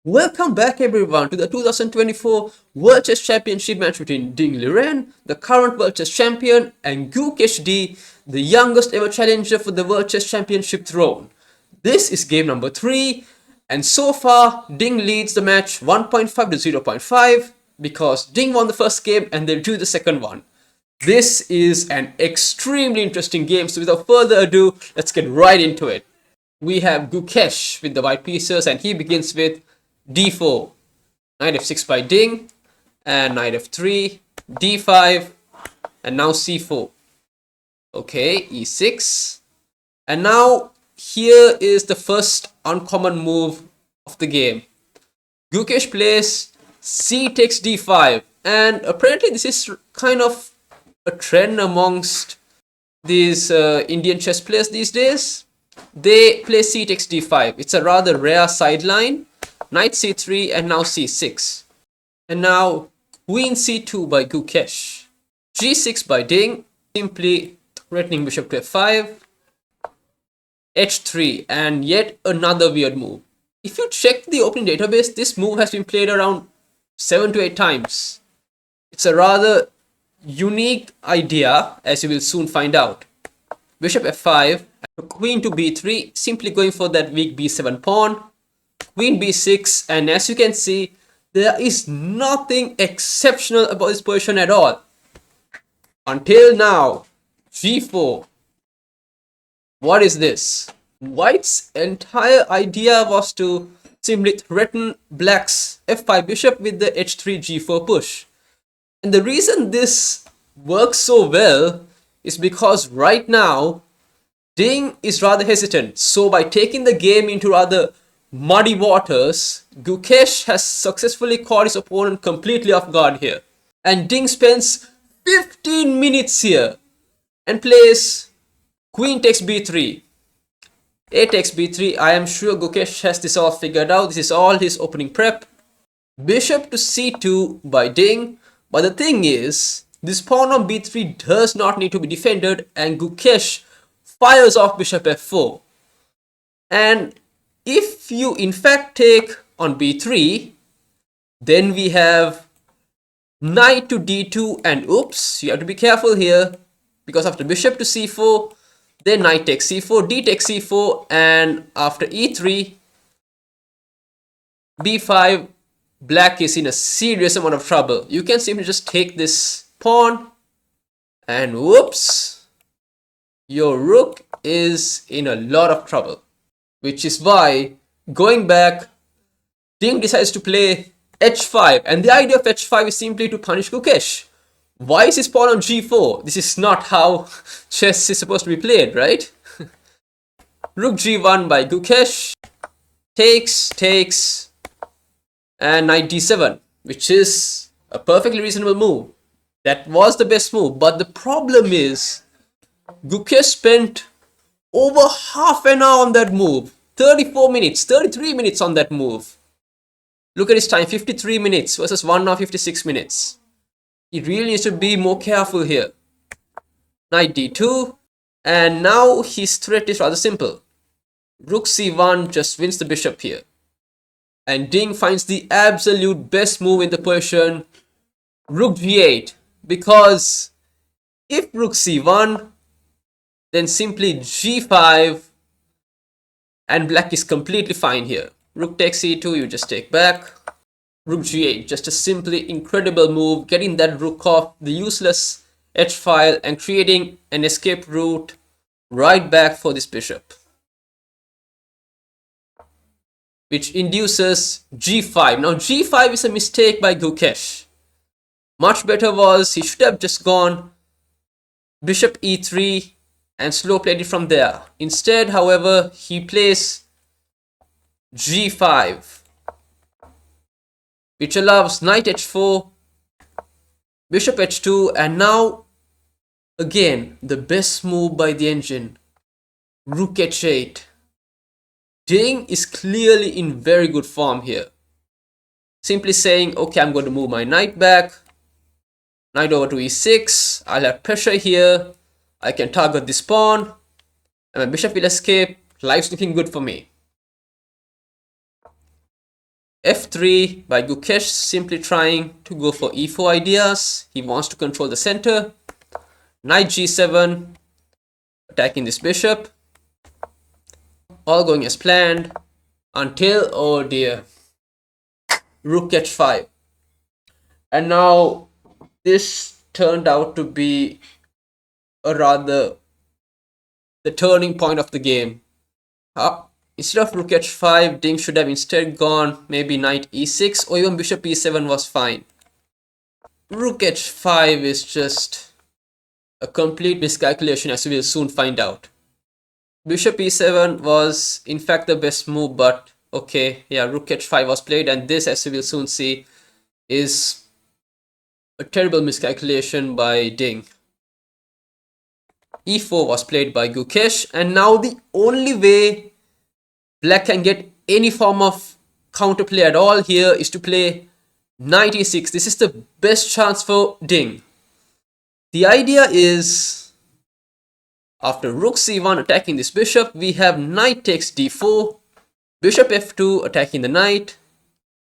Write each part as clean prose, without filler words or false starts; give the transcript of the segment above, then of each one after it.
Welcome back everyone to the 2024 World Chess Championship match between Dingliren, the current World Chess Champion, and Gukeshd, the youngest ever challenger for the World Chess Championship throne. This is game number 3, and so far Ding leads the match 1.5 to 0.5 because Ding won the first game and they drew the second one. This is an extremely interesting game, so without further ado, let's get right into it. We have Gukesh with the white pieces and he begins with d4, knight f6 by Ding, and knight f3, d5, and now c4. Okay, e6. And now here is the first uncommon move of the game. Gukesh plays c takes d5, and apparently this is kind of a trend amongst these Indian chess players these days. They play c takes d5. It's a rather rare sideline. Knight c3 and now c6. And now queen c2 by Gukesh. g6 by Ding, simply threatening bishop to f5. h3, and yet another weird move. If you check the opening database, this move has been played around 7 to 8 times. It's a rather unique idea, as you will soon find out. Bishop f5, queen to b3, simply going for that weak b7 pawn. Queen b6, and as you can see, there is nothing exceptional about this position at all. Until now, g4. What is this? White's entire idea was to simply threaten black's f5 bishop with the h3 g4 push. And the reason this works so well is because right now, Ding is rather hesitant. So by taking the game into rather muddy waters, Gukesh has successfully caught his opponent completely off guard here. And Ding spends 15 minutes here and plays queen takes b3, a takes b3. I am sure Gukesh has this all figured out. This is all his opening prep. Bishop to c2 by Ding. But the thing is, this pawn on b3 does not need to be defended, and Gukesh fires off bishop f4. And if you in fact take on b3, then we have knight to d2, and oops, you have to be careful here because after bishop to c4, then knight takes c4, d takes c4, and after e3, b5, black is in a serious amount of trouble. You can simply just take this pawn, and whoops, your rook is in a lot of trouble. Which is why, going back, Ding decides to play h5, and the idea of h5 is simply to punish Gukesh. Why is his pawn on g4? This is not how chess is supposed to be played, right? Rook g1 by Gukesh, takes, and knight d7, which is a perfectly reasonable move. That was the best move, but the problem is, Gukesh spent over half an hour on that move. 34 minutes, 33 minutes on that move. Look at his time, 53 minutes versus 1 hour 56 minutes. He really needs to be more careful here. Knight d2, and now his threat is rather simple. Rook c1 just wins the bishop here. And Ding finds the absolute best move in the position, Rook g8, because if Rook c1, then simply g5, and black is completely fine here. Rook takes c2, you just take back. Rook g8, just a simply incredible move, getting that rook off the useless h-file and creating an escape route right back for this bishop, which induces g5. Now g5 is a mistake by Gukesh. Much better was he should have just gone bishop e3 and slow played it from there. Instead, however, he plays g5, which allows knight h4, bishop h2, and now again the best move by the engine, rook h8. Ding is clearly in very good form here. Simply saying, okay, I'm going to move my knight back, knight over to e6, I'll have pressure here, I can target this pawn, and my bishop will escape. Life's looking good for me. f3 by Gukesh, simply trying to go for e4 ideas. He wants to control the center. Knight g7, attacking this bishop. All going as planned until, oh dear, rook h5. And now this turned out to be a rather the turning point of the game. Instead of rook h5, Ding should have instead gone maybe knight e6 or even bishop e7 was fine. Rook h5 is just a complete miscalculation, as we will soon find out. Bishop e7 was in fact the best move, but okay, yeah, rook h5 was played, and this, as we will soon see, is a terrible miscalculation by Ding. e4 was played by Gukesh, and now the only way Black can get any form of counterplay at all here is to play knight e6. This is the best chance for Ding. The idea is, after rook c1 attacking this bishop, we have knight takes d4, bishop f2 attacking the knight,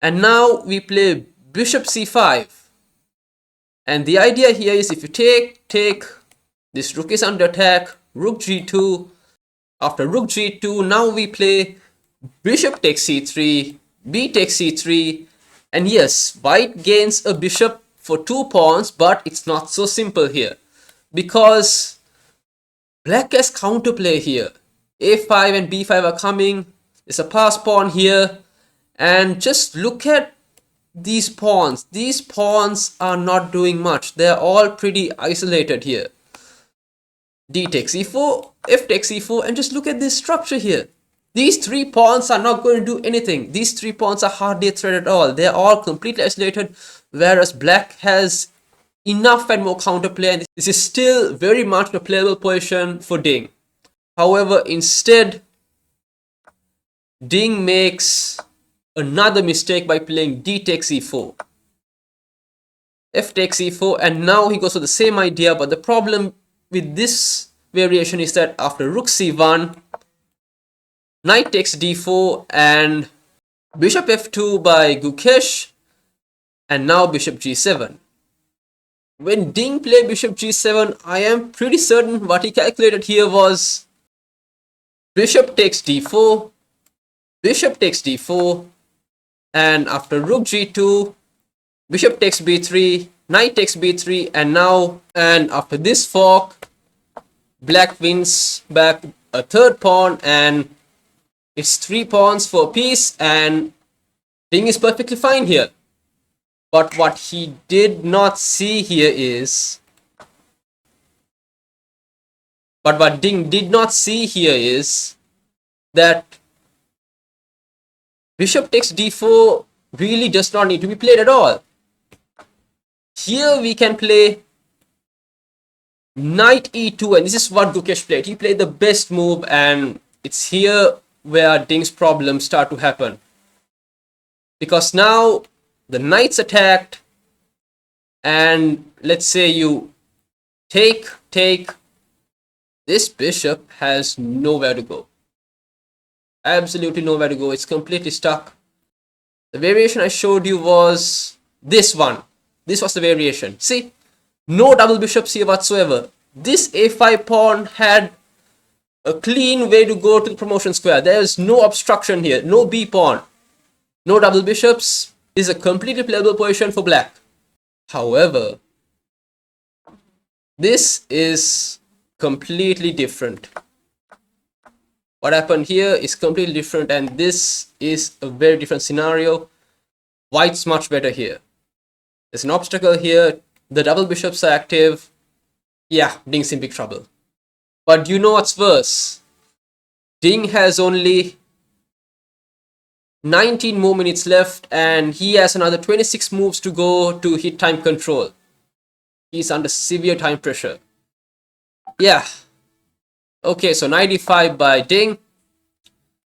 and now we play bishop c5. And the idea here is, if you take, this rook is under attack, rook g2. After rook g2, now we play bishop takes c3, b takes c3, and yes, white gains a bishop for 2 pawns, but it's not so simple here, because black has counterplay here. a5 and b5 are coming, there's a pass pawn here, and just look at these pawns. These pawns are not doing much, they're all pretty isolated here. D takes e4, f takes e4, and just look at this structure here. These 3 pawns are not going to do anything. These 3 pawns are hardly a threat at all. They are all completely isolated, whereas black has enough and more counterplay, and this is still very much a playable position for Ding. However, instead, Ding makes another mistake by playing d takes e4, f takes e4, and now he goes for the same idea, but the problem with this variation is that after rook c1, knight takes d4 and bishop f2 by Gukesh, and now bishop g7. When Ding played bishop g7, I am pretty certain what he calculated here was bishop takes d4, bishop takes d4, and after rook g2, bishop takes b3, knight takes b3, and after this fork, black wins back a 3rd pawn, and it's 3 pawns for peace, and Ding is perfectly fine here. But what he did not see here is, what Ding did not see here is that bishop takes d4 really does not need to be played at all. Here we can play knight e2, and this is what Gukesh played. He played the best move, and it's here where Ding's problems start to happen. Because now the knight's attacked, and let's say you take, this bishop has nowhere to go. Absolutely nowhere to go. It's completely stuck. The variation I showed you was this one. This was the variation. See, no double bishops here whatsoever. This a5 pawn had a clean way to go to the promotion square. There is no obstruction here, no b pawn, no double bishops. This is a completely playable position for black. However, this is completely different. What happened here is completely different, and this is a very different scenario. White's much better here. There's an obstacle here, the double bishops are active. Yeah, Ding's in big trouble. But you know what's worse? Ding has only 19 more minutes left, and he has another 26 moves to go to hit time control. He's under severe time pressure. Yeah. Okay, so knight e5 by Ding.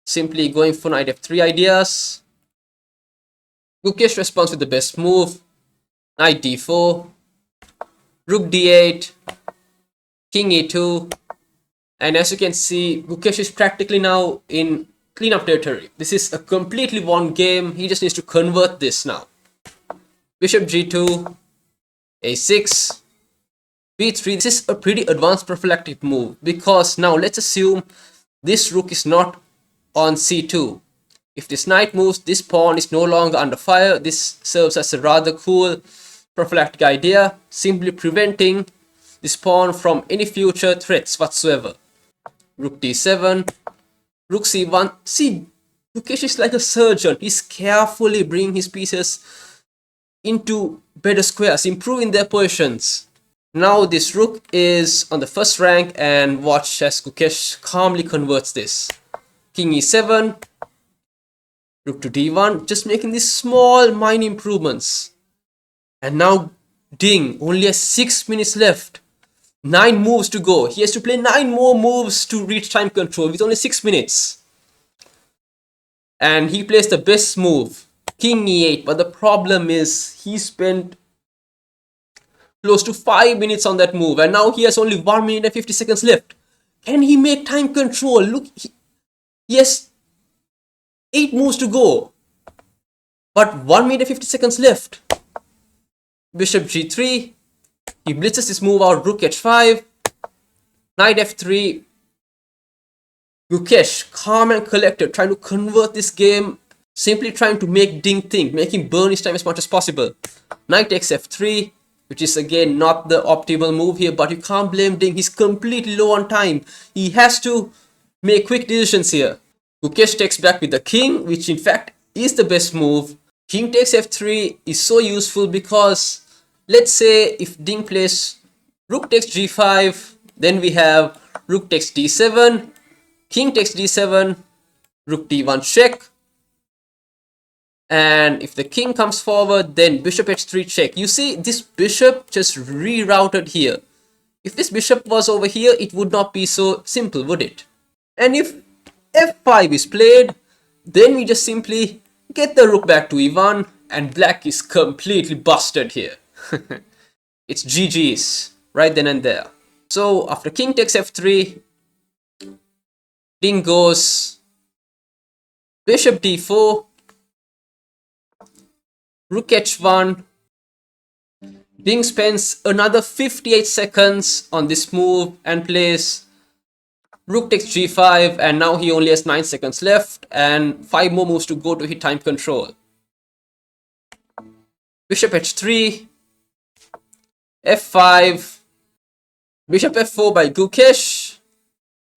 Simply going for knight f3 ideas. Gukesh responds with the best move. Knight d4. Rook d8. King e2. And as you can see, Gukesh is practically now in clean up territory. This is a completely won game. He just needs to convert this now. Bishop g2, a6, b3. This is a pretty advanced prophylactic move because now let's assume this rook is not on c2. If this knight moves, this pawn is no longer under fire. This serves as a rather cool prophylactic idea, simply preventing this pawn from any future threats whatsoever. Rook d7, rook c1. See, Gukesh is like a surgeon. He's carefully bringing his pieces into better squares, improving their positions. Now this rook is on the first rank, and watch as Gukesh calmly converts this. King e7, rook to d1, just making these small minor improvements. And now Ding only has 6 minutes left. 9 moves to go. He has to play 9 more moves to reach time control with only 6 minutes. And he plays the best move, King e8. But the problem is he spent close to 5 minutes on that move. And now he has only 1 minute and 50 seconds left. Can he make time control? Look, he has 8 moves to go. But 1 minute and 50 seconds left. Bishop g3. He blitzes this move out. Rook h5. Knight f3. Gukesh, calm and collected, trying to convert this game. Simply trying to make Ding think. Make him burn his time as much as possible. Knight takes f3. Which is again not the optimal move here. But you can't blame Ding. He's completely low on time. He has to make quick decisions here. Gukesh takes back with the king, which in fact is the best move. King takes f3 is so useful because let's say if Ding plays rook takes g5, then we have rook takes d7, king takes d7, rook d1 check. And if the king comes forward, then bishop h3 check. You see, this bishop just rerouted here. If this bishop was over here, it would not be so simple, would it? And if f5 is played, then we just simply get the rook back to e1, and black is completely busted here. It's GG's right then and there. So after king takes f3, Ding goes bishop d4, rook h1. Ding spends another 58 seconds on this move and plays rook takes g5, and now he only has 9 seconds left and 5 more moves to go to hit time control. Bishop h3, f5, bishop f4 by Gukesh,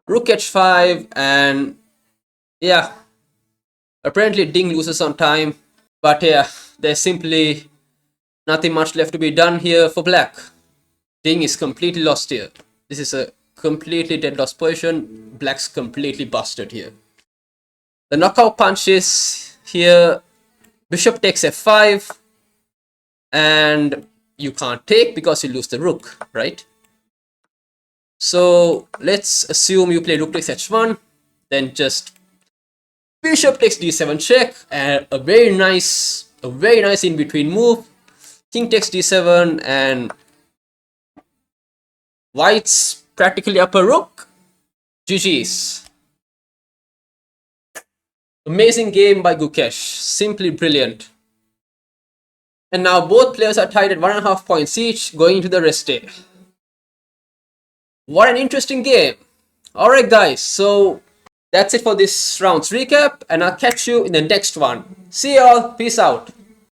rook h5, and yeah, apparently Ding loses on time. But yeah, there's simply nothing much left to be done here for black. Ding is completely lost here. This is a completely dead lost position. Black's completely busted here. The knockout punch is here. Bishop takes f5. And you can't take because you lose the rook, right? So let's assume you play rook takes h1. Then just bishop takes d7 check. And a very nice in between move. King takes d7 and white's practically up a rook. GG's. Amazing game by Gukesh. Simply brilliant. And now both players are tied at 1.5 points each going into the rest day. What an interesting game. Alright guys, so that's it for this round's recap, and I'll catch you in the next one. See y'all. Peace out.